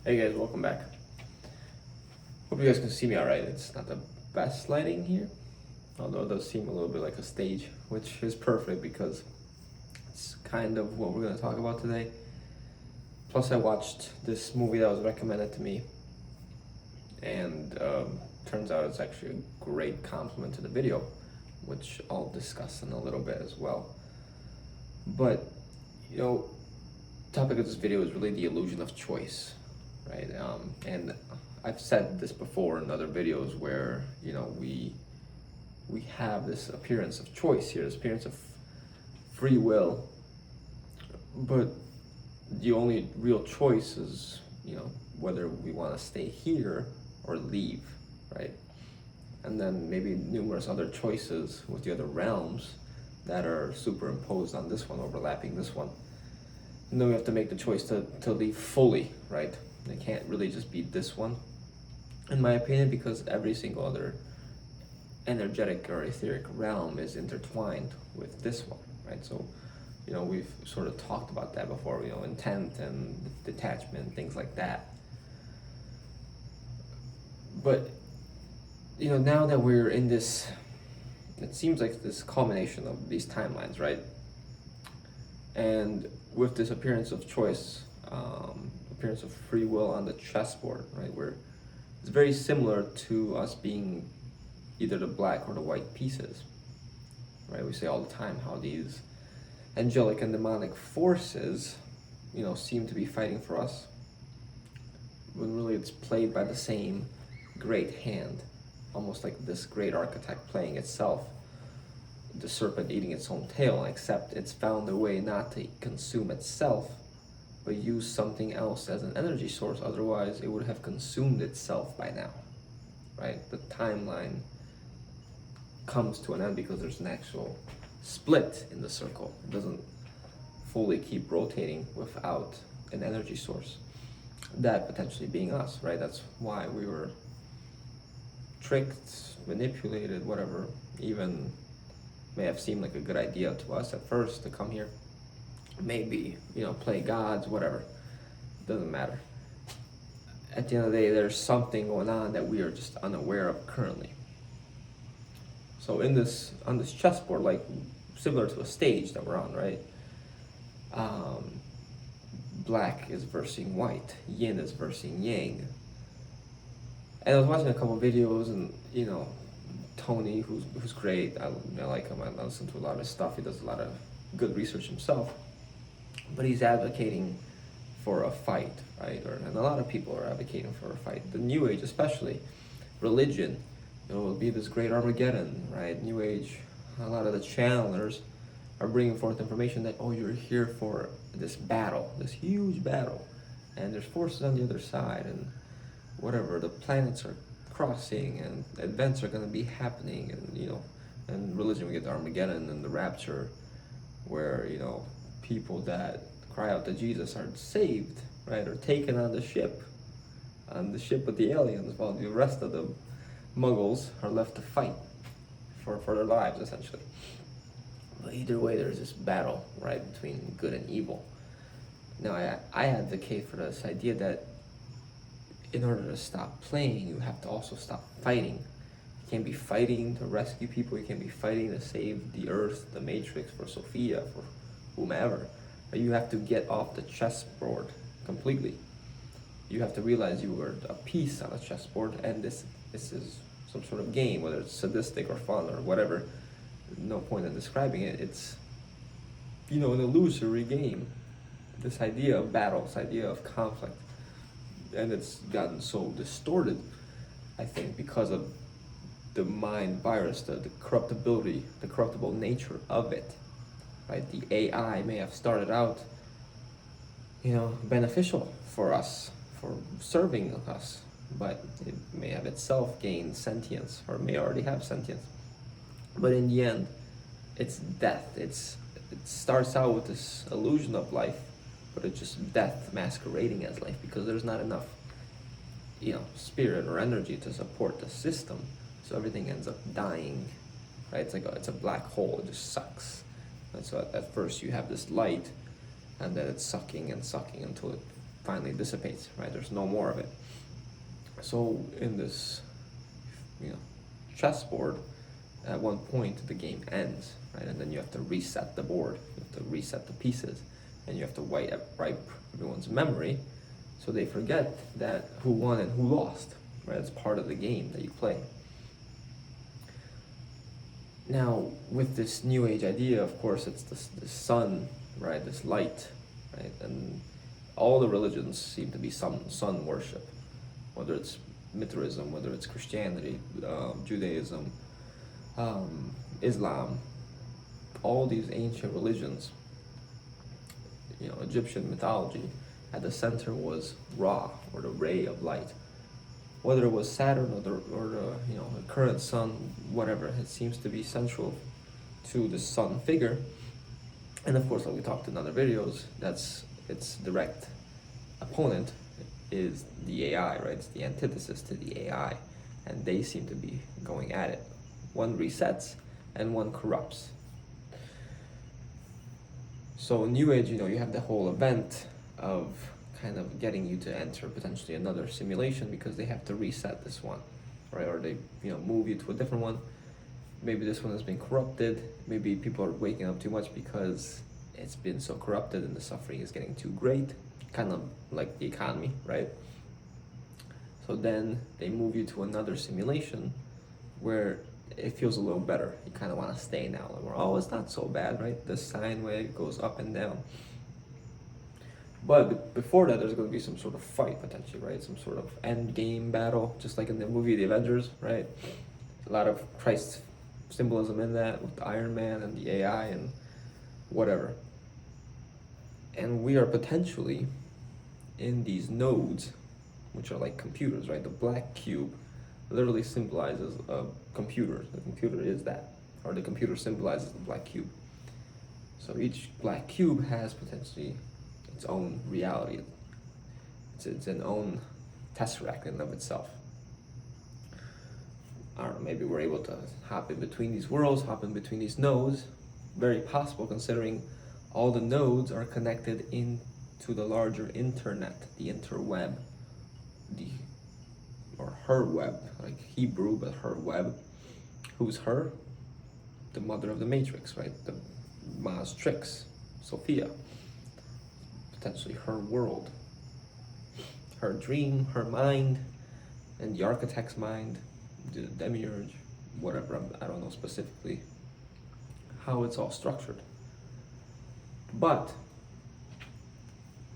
Hey guys, welcome back. Hope you guys can see me alright. It's not the best lighting here, although it does seem a little bit like a stage, which is perfect because it's kind of what we're going to talk about today. Plus, I watched this movie that was recommended to me, and turns out it's actually a great compliment to the video, which I'll discuss in a little bit as well. But, the topic of this video is really the illusion of choice, right? And I've said this before in other videos where we have this appearance of choice here, this appearance of free will, but the only real choice is whether we want to stay here or leave, right? And then maybe numerous other choices with the other realms that are superimposed on this one, overlapping this one. And then we have to make the choice to leave fully, right? It can't really just be this one, in my opinion, because every single other energetic or etheric realm is intertwined with this one, right? So, we've sort of talked about that before, intent and detachment, things like that. But, now that we're in this, it seems like this culmination of these timelines, right? And with this appearance of choice, appearance of free will on the chessboard, right? Where it's very similar to us being either the black or the white pieces, right? We say all the time how these angelic and demonic forces, seem to be fighting for us, when really it's played by the same great hand, almost like this great architect playing itself, the serpent eating its own tail, except it's found a way not to consume itself, but use something else as an energy source. Otherwise, it would have consumed itself by now, right? The timeline comes to an end because there's an actual split in the circle. It doesn't fully keep rotating without an energy source, that potentially being us, right? That's why we were tricked, manipulated, whatever. Even may have seemed like a good idea to us at first to come here, maybe play gods, whatever, doesn't matter. At the end of the day, there's something going on that we are just unaware of currently. So on this chessboard, like similar to a stage that we're on, right? Black is versing white, yin is versing yang. And I was watching a couple videos, and Tony, who's great, I like him. I listen to a lot of his stuff. He does a lot of good research himself, but he's advocating for a fight, right? And a lot of people are advocating for a fight. The New Age, especially religion, will be this great Armageddon, right? New Age, a lot of the channelers are bringing forth information that, you're here for this battle, this huge battle, and there's forces on the other side, and whatever, the planets are crossing, and events are going to be happening, and and religion, we get the Armageddon and the rapture, where people that cry out to Jesus are saved, right, or taken on the ship with the aliens, while the rest of the muggles are left to fight for their lives, essentially. But either way, there's this battle, right, between good and evil. Now, I advocate for this idea that in order to stop playing, you have to also stop fighting. You can't be fighting to rescue people. You can't be fighting to save the Earth, the Matrix, for Sophia, for whomever. But you have to get off the chessboard completely. You have to realize you were a piece on a chessboard, and this is some sort of game, whether it's sadistic or fun or whatever. No point in describing it. It's an illusory game. This idea of battle, this idea of conflict. And it's gotten so distorted, I think, because of the mind virus, the corruptibility, the corruptible nature of it, right? The AI may have started out, beneficial for us, for serving us, but it may have itself gained sentience, or may already have sentience. But in the end, it's death. It starts out with this illusion of life, but it's just death masquerading as life, because there's not enough, spirit or energy to support the system. So everything ends up dying, right? It's a black hole. It just sucks. And so at first you have this light, and then it's sucking and sucking until it finally dissipates, right? There's no more of it. So in this, chessboard, at one point the game ends, right? And then you have to reset the board, you have to reset the pieces, and you have to wipe everyone's memory, so they forget that who won and who lost, right? It's part of the game that you play. Now, with this new age idea, of course, it's this sun, right? This light, right? And all the religions seem to be sun worship, whether it's Mithraism, whether it's Christianity, Judaism, Islam, all these ancient religions, Egyptian mythology, at the center was Ra, or the ray of light. Whether it was Saturn or the current sun, whatever, it seems to be central to the sun figure. And of course, like we talked in other videos, that's its direct opponent is the AI, right? It's the antithesis to the AI, and they seem to be going at it. One resets and one corrupts. So in New Age, you have the whole event of kind of getting you to enter potentially another simulation because they have to reset this one, right? Or they move you to a different one. Maybe this one has been corrupted. Maybe people are waking up too much because it's been so corrupted and the suffering is getting too great, kind of like the economy, right? So then they move you to another simulation where it feels a little better. You kind of want to stay now. Like, it's not so bad, right? The sine wave goes up and down. But before that, there's going to be some sort of fight, potentially, right? Some sort of end game battle, just like in the movie The Avengers, right? A lot of Christ symbolism in that, with Iron Man and the AI and whatever. And we are potentially in these nodes, which are like computers, right? The black cube literally symbolizes a computer. The computer is that, or the computer symbolizes the black cube. So each black cube has potentially its own reality. It's an own tesseract in and of itself. I don't know, maybe we're able to hop in between these worlds, hop in between these nodes. Very possible, considering all the nodes are connected into the larger internet, the interweb, or her web, like Hebrew, but her web. Who's her? The mother of the Matrix, right? The Matrix, Sophia. Potentially her world, her dream, her mind, and the architect's mind, the demiurge, whatever. I don't know specifically how it's all structured, but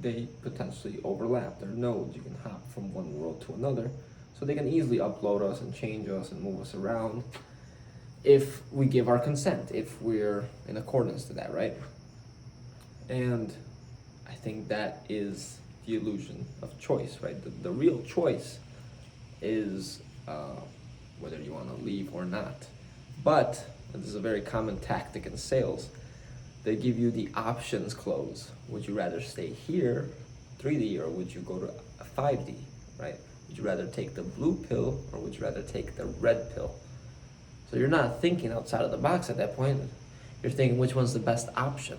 they potentially overlap. They're nodes. You can hop from one world to another, so they can easily upload us and change us and move us around if we give our consent, if we're in accordance to that, right? And I think that is the illusion of choice, right? The real choice is whether you want to leave or not. But this is a very common tactic in sales. They give you the options clause. Would you rather stay here, 3D, or would you go to a 5D, right? Would you rather take the blue pill or would you rather take the red pill? So you're not thinking outside of the box at that point. You're thinking which one's the best option.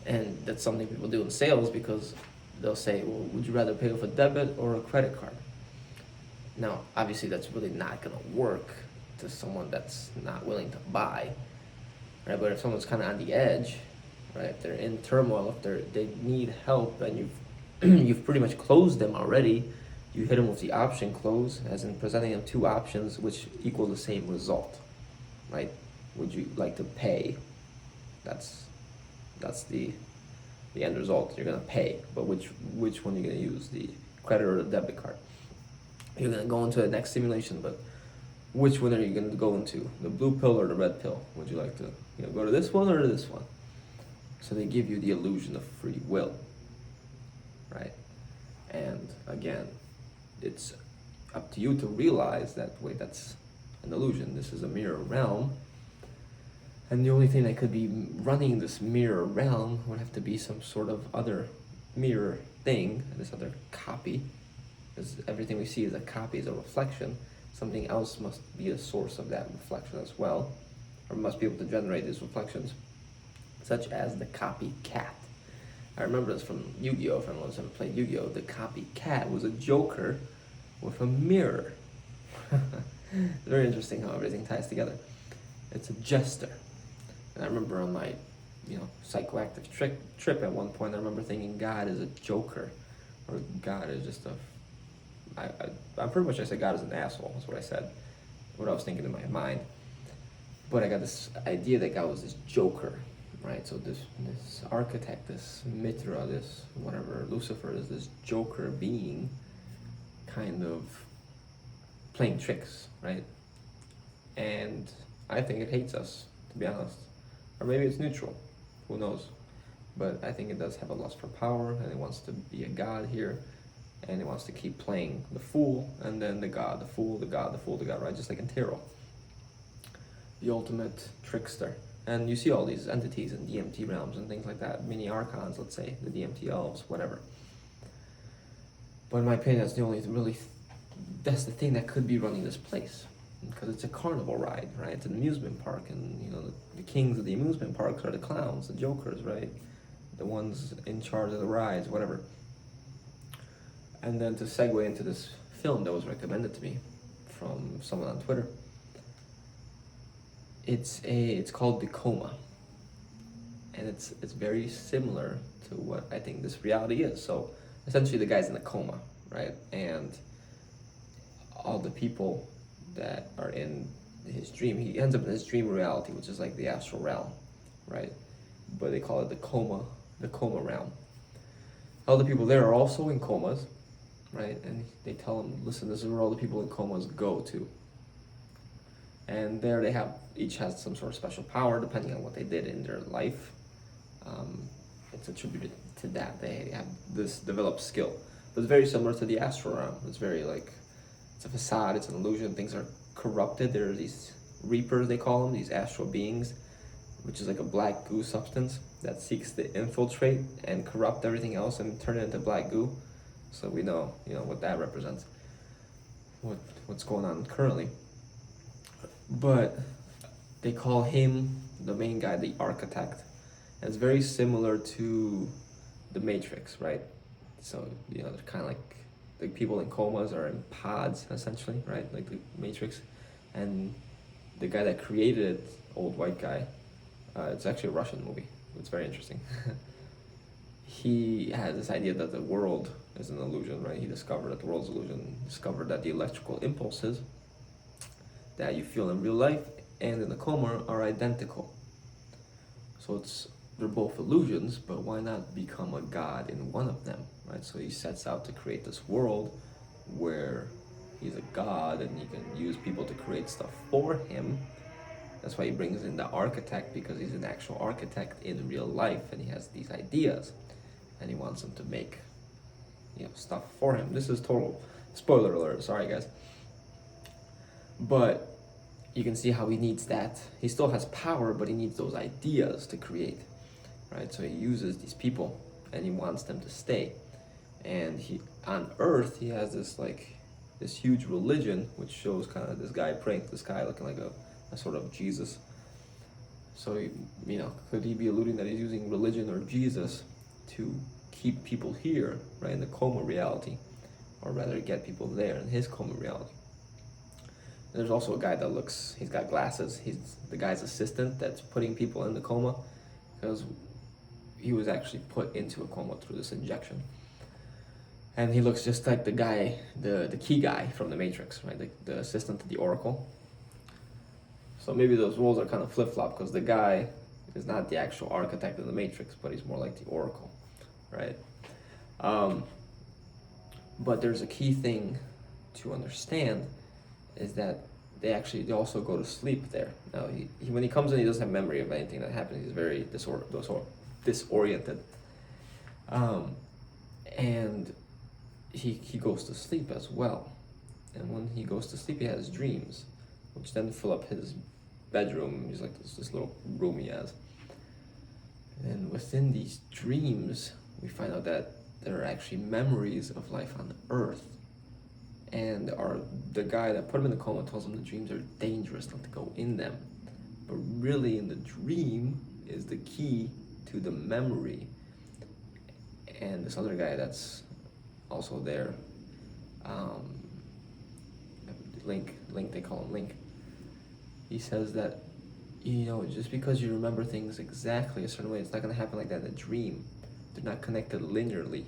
And that's something people do in sales, because they'll say, well, would you rather pay with a debit or a credit card? Now, obviously that's really not gonna work to someone that's not willing to buy, right? But if someone's kind of on the edge, right, if they're in turmoil, if they need help, and you've pretty much closed them already, you hit them with the option close, as in presenting them two options which equal the same result, right? Would you like to pay? That's the end result. You're gonna pay, but which one are you gonna use, the credit or the debit card? You're gonna go into the next simulation, but which one are you gonna go into, the blue pill or the red pill? Would you like to go to this one or to this one? So they give you the illusion of free will, right? And again, it's up to you to realize that, wait, that's an illusion. This is a mirror realm. And the only thing that could be running this mirror realm would have to be some sort of other mirror thing, this other copy, because everything we see is a copy, is a reflection. Something else must be a source of that reflection as well, or must be able to generate these reflections, such as the copycat. I remember this from Yu-Gi-Oh! If anyone's ever played Yu-Gi-Oh! The copycat was a Joker with a mirror. Very interesting how everything ties together. It's a jester. And I remember on my, psychoactive trip at one point, I remember thinking God is a joker, or God is just I'm pretty much, I said God is an asshole. That's what I said, what I was thinking in my mind. But I got this idea that God was this joker, right? So this architect, this Mithra, this whatever, Lucifer is this joker being, kind of playing tricks, right? And I think it hates us, to be honest. Or maybe it's neutral, who knows? But I think it does have a lust for power, and it wants to be a god here, and it wants to keep playing the fool, and then the god, the fool, the god, the fool, the god, right? Just like in tarot. The ultimate trickster. And you see all these entities in DMT realms and things like that, mini archons, let's say, the DMT elves, whatever. But in my opinion, that's the thing that could be running this place. Because it's a carnival ride, right? It's an amusement park, and the kings of the amusement parks are the clowns, the jokers, right? The ones in charge of the rides, whatever. And then to segue into this film that was recommended to me from someone on Twitter, it's called The Coma, and it's very similar to what I think this reality is. So essentially, the guy's in a coma, right? And all the people that are in his dream, he ends up in his dream reality, which is like the astral realm, right? But they call it the coma realm. All the people there are also in comas, right? And they tell him, listen, this is where all the people in comas go to. And there they each has some sort of special power depending on what they did in their life. It's attributed to that. They have this developed skill. But it's very similar to the astral realm. It's very it's a facade, it's an illusion, things are corrupted. There are these reapers, they call them, these astral beings, which is like a black goo substance that seeks to infiltrate and corrupt everything else and turn it into black goo. So we know, what that represents, what's going on currently. But they call him, the main guy, the architect. And it's very similar to the Matrix, right? So, they're kind of like the people in comas are in pods, essentially, right? Like the Matrix. And the guy that created it, old white guy, it's actually a Russian movie. It's very interesting. He had this idea that the world is an illusion, right? He discovered that the world's an illusion, discovered that the electrical impulses that you feel in real life and in the coma are identical. So they're both illusions, but why not become a god in one of them, right? So he sets out to create this world where he's a god and he can use people to create stuff for him. That's why he brings in the architect, because he's an actual architect in real life and he has these ideas and he wants them to make stuff for him. This is total spoiler alert, sorry guys. But you can see how he needs that. He still has power, but he needs those ideas to create, right? So he uses these people and he wants them to stay. And on Earth, he has this huge religion, which shows kind of this guy praying to the sky, looking like a sort of Jesus. So, could he be alluding that he's using religion or Jesus to keep people here, right, in the coma reality, or rather get people there in his coma reality? There's also a guy he's got glasses. He's the guy's assistant that's putting people in the coma, because he was actually put into a coma through this injection. And he looks just like the guy, the key guy from the Matrix, right? The assistant to the Oracle. So maybe those roles are kind of flip-flop, because the guy is not the actual architect of the Matrix, but he's more like the Oracle, right? But there's a key thing to understand, is that they also go to sleep there. Now, when he comes in, he doesn't have memory of anything that happened. He's very disoriented. And he goes to sleep as well. And when he goes to sleep, he has dreams, which then fill up his bedroom. He's like this little room he has. And within these dreams, we find out that there are actually memories of life on Earth. And the guy that put him in the coma tells him the dreams are dangerous, not to go in them. But really, in the dream is the key to the memory. and this other guy that's also there, Link, they call him Link. He says that, just because you remember things exactly a certain way, it's not going to happen like that in a dream. They're not connected linearly.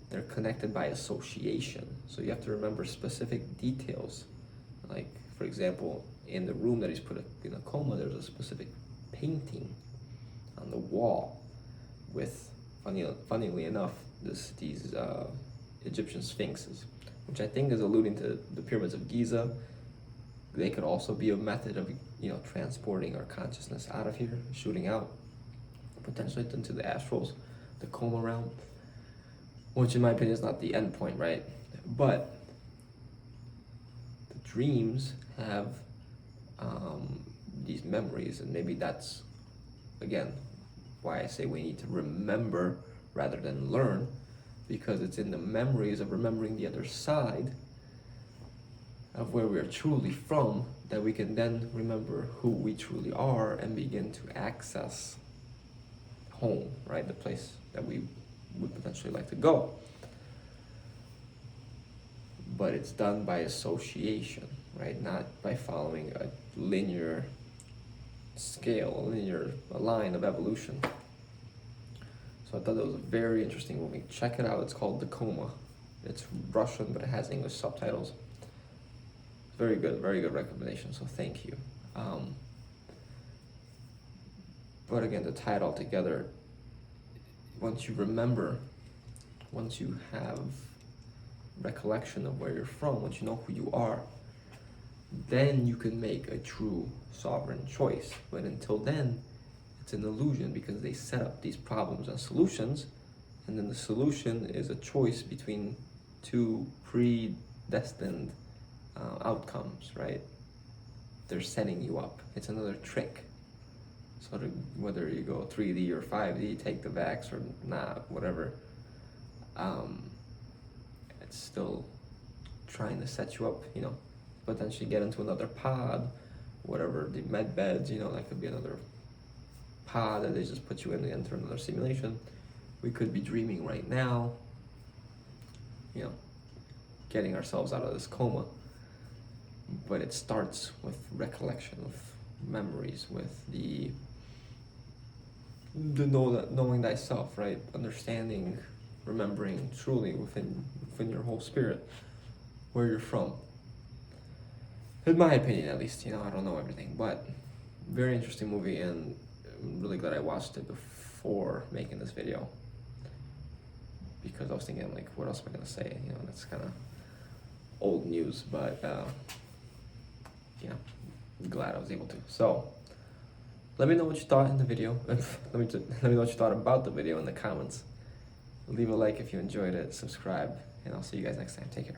They're connected by association. So you have to remember specific details. Like, for example, in the room that he's put in a coma, there's a specific painting on the wall with, funnily enough, these Egyptian sphinxes, which I think is alluding to the pyramids of Giza. They could also be a method of, transporting our consciousness out of here, shooting out, potentially into the astrals, the coma realm, which in my opinion is not the end point, right? But the dreams have these memories, and maybe that's, again, why I say we need to remember rather than learn, because it's in the memories of remembering the other side of where we are truly from that we can then remember who we truly are and begin to access home, right? The place that we would potentially like to go. But it's done by association, right? Not by following a linear scale, a line of evolution. So I thought that was a very interesting movie. Check it out. It's called The Coma. It's Russian, but it has English subtitles. Very good recommendation, so thank you. But again, to tie it all together, once you remember, once you have recollection of where you're from, once you know who you are, then you can make a true sovereign choice. But until then, it's an illusion, because they set up these problems and solutions, and then the solution is a choice between two predestined outcomes, right? They're setting you up. It's another trick. So whether you go 3D or 5D, take the vax or not, whatever, it's still trying to set you up, potentially get into another pod, whatever, the med beds, that could be another pod that they just put you in and enter another simulation. We could be dreaming right now, getting ourselves out of this coma. But it starts with recollection of memories, with the knowing thyself, right? Understanding, remembering truly within your whole spirit where you're from. In my opinion, at least, I don't know everything, but very interesting movie, and I'm really glad I watched it before making this video, because I was thinking, like, what else am I gonna say? That's kind of old news, but I'm glad I was able to. So let me know what you thought in the video. let me know what you thought about the video in the comments. Leave a like if you enjoyed it, subscribe, and I'll see you guys next time. Take care.